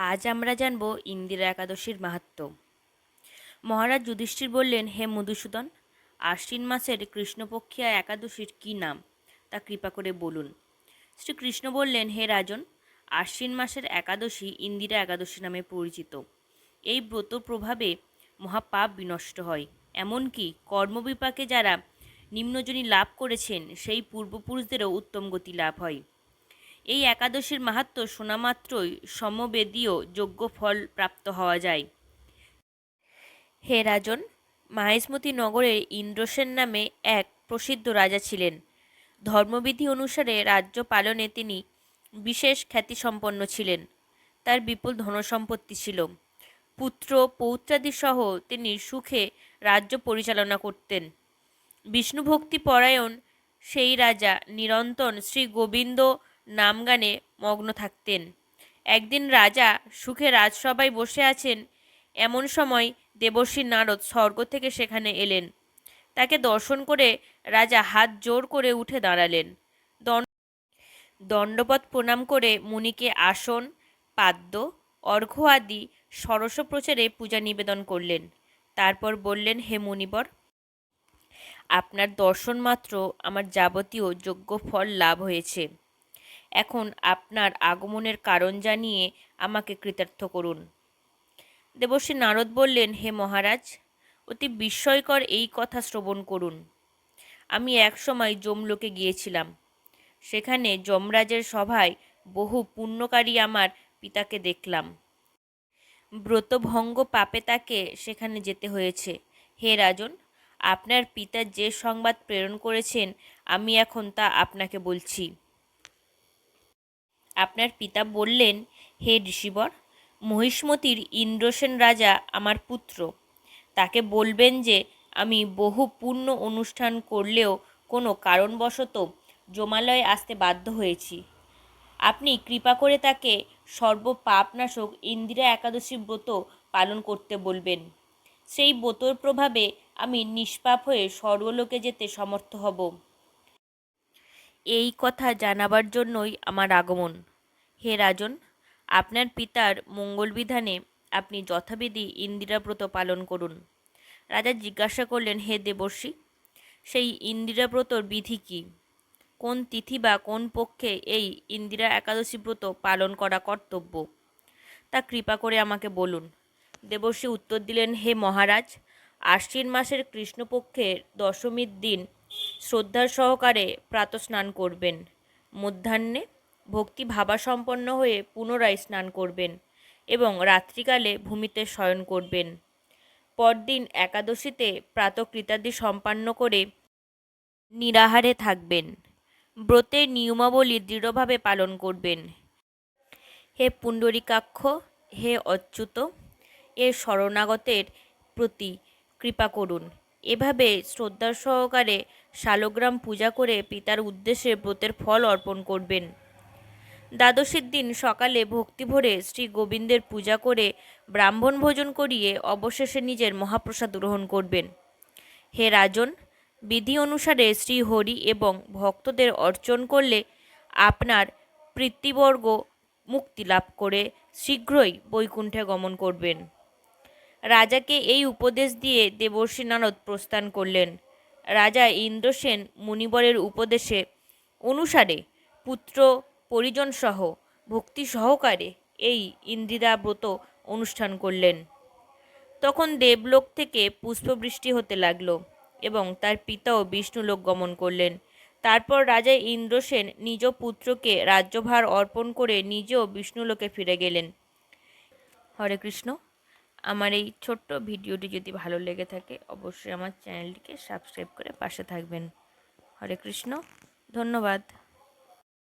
আজ আমরা জানব ইন্দিরা একাদশীর মাহাত্ম্য। মহারাজ যুধিষ্ঠির বললেন, হে মধুসূদন, আশ্বিন মাসের কৃষ্ণপক্ষিয়া একাদশীর কি নাম তা কৃপা করে বলুন। শ্রীকৃষ্ণ বললেন, হে রাজন, আশ্বিন মাসের একাদশী ইন্দিরা একাদশী নামে পরিচিত। এই ব্রত প্রভাবে মহাপাপ বিনষ্ট হয়, এমনকি কর্মবিপাকে যারা নিম্নজনী লাভ করেছেন সেই পূর্বপুরুষদেরও উত্তম গতি লাভ হয়। এই একাদশীর মাহাত্ম্য শোনামাত্রই সমবেদীয় যোগ্য ফল প্রাপ্ত হওয়া যায়। হে রাজন, মাহেশমতি নগরের ইন্দ্রসেন নামে এক প্রসিদ্ধ রাজা ছিলেন। ধর্মবিধি অনুসারে রাজ্য পালনে তিনি বিশেষ খ্যাতিসম্পন্ন ছিলেন। তার বিপুল ধনসম্পত্তি ছিল। পুত্র পৌত্রাদি সহ তিনি সুখে রাজ্য পরিচালনা করতেন। বিষ্ণুভক্তি পরায়ণ সেই রাজা নিরন্তর শ্রী গোবিন্দ নামগানে মগ্ন থাকতেন। একদিন রাজা সুখে রাজসভায় বসে আছেন, এমন সময় দেবর্ষি নারদ স্বর্গ থেকে সেখানে এলেন। তাকে দর্শন করে রাজা হাত জোর করে উঠে দাঁড়ালেন। দণ্ডবৎ প্রণাম করে মুনিকে আসন, পাদ্য, অর্ঘ্য আদি ষোড়শ প্রচারে পূজা নিবেদন করলেন। তারপর বললেন, হে মুনিবর, আপনার দর্শন মাত্র আমার যাবতীয় যোগ্য ফল লাভ হয়েছে। এখন আপনার আগমনের কারণ জানিয়ে আমাকে কৃতার্থ করুন। দেবর্ষি নারদ বললেন, হে মহারাজ, অতি বিস্ময়কর এই কথা শ্রবণ করুন। আমি এক সময় যমলোকে গিয়েছিলাম। সেখানে যমরাজের সভায় বহু পুণ্যকারী আমার পিতাকে দেখলাম। ব্রতভঙ্গ পাপে তাকে সেখানে যেতে হয়েছে। হে রাজন, আপনার পিতা যে সংবাদ প্রেরণ করেছেন আমি এখন তা আপনাকে বলছি। আপনার পিতা বললেন, হে ঋষিবর, মহিষ্মতির ইন্দ্রসেন রাজা আমার পুত্র। তাকে বলবেন যে আমি বহু পুণ্য অনুষ্ঠান করলেও কোনো কারণবশত যমালয়ে আসতে বাধ্য হয়েছি। আপনি কৃপা করে তাকে সর্বপাপনাশক ইন্দিরা একাদশী ব্রত পালন করতে বলবেন। সেই ব্রতর প্রভাবে আমি নিষ্পাপ হয়ে স্বর্গলোকে যেতে সমর্থ হব। এই কথা জানাবার জন্যই আমার আগমন। হে রাজন, আপনার পিতার মঙ্গল বিধানে আপনি যথাবিধি ইন্দিরা ব্রত পালন করুন। রাজা জিজ্ঞাসা করলেন, হে দেবর্ষি, সেই ইন্দিরা ব্রতর বিধি কী? কোন তিথি বা কোন পক্ষে এই ইন্দিরা একাদশী ব্রত পালন করা কর্তব্য তা কৃপা করে আমাকে বলুন। দেবর্ষি উত্তর দিলেন, হে মহারাজ, আশ্বিন মাসের কৃষ্ণপক্ষের দশমীর দিন শ্রদ্ধার সহকারে প্রাতঃস্নান করবেন। মধ্যাহ্নে ভক্তি ভাবাসম্পন্ন হয়ে পুনরায় স্নান করবেন এবং রাত্রিকালে ভূমিতে শয়ন করবেন। পরদিন একাদশীতে প্রাতকৃতাদি সম্পন্ন করে নিরাহারে থাকবেন। ব্রতের নিয়মাবলী দৃঢ়ভাবে পালন করবেন। হে পুণ্ডরীকাক্ষ, হে অচ্যুত, এর শরণাগতের প্রতি কৃপা করুন। এভাবে শ্রদ্ধার সহকারে শালগ্রাম পূজা করে পিতার উদ্দেশ্যে ব্রতের ফল অর্পণ করবেন। দ্বাদশীর দিন সকালে ভক্তিভরে শ্রী গোবিন্দের পূজা করে ব্রাহ্মণ ভোজন করিয়ে অবশেষে নিজের মহাপ্রসাদ গ্রহণ করবেন। হে রাজন, বিধি অনুসারে শ্রী হরি এবং ভক্তদের অর্চন করলে আপনার পিতৃবর্গ মুক্তি লাভ করে শীঘ্রই বৈকুণ্ঠে গমন করবেন। রাজাকে এই উপদেশ দিয়ে দেবর্ষি নারদ প্রস্থান করলেন। রাজা ইন্দ্রসেন মুনিবরের উপদেশে অনুসারে পুত্র পরিজন সহ ভক্তি সহকারে এই ইন্দিরা ব্রত অনুষ্ঠান করলেন। তখন দেবলোক থেকে পুষ্পবৃষ্টি হতে লাগলো এবং তার পিতাও বিষ্ণুলোক গমন করলেন। তারপর রাজা ইন্দ্রসেন নিজ পুত্রকে রাজ্যভার অর্পণ করে নিজেও বিষ্ণুলোকে ফিরে গেলেন। হরে কৃষ্ণ। আমার এই ছোট্ট ভিডিওটি যদি ভালো লেগে থাকে অবশ্যই আমার চ্যানেলটিকে সাবস্ক্রাইব করে পাশে থাকবেন। হরে কৃষ্ণ। ধন্যবাদ।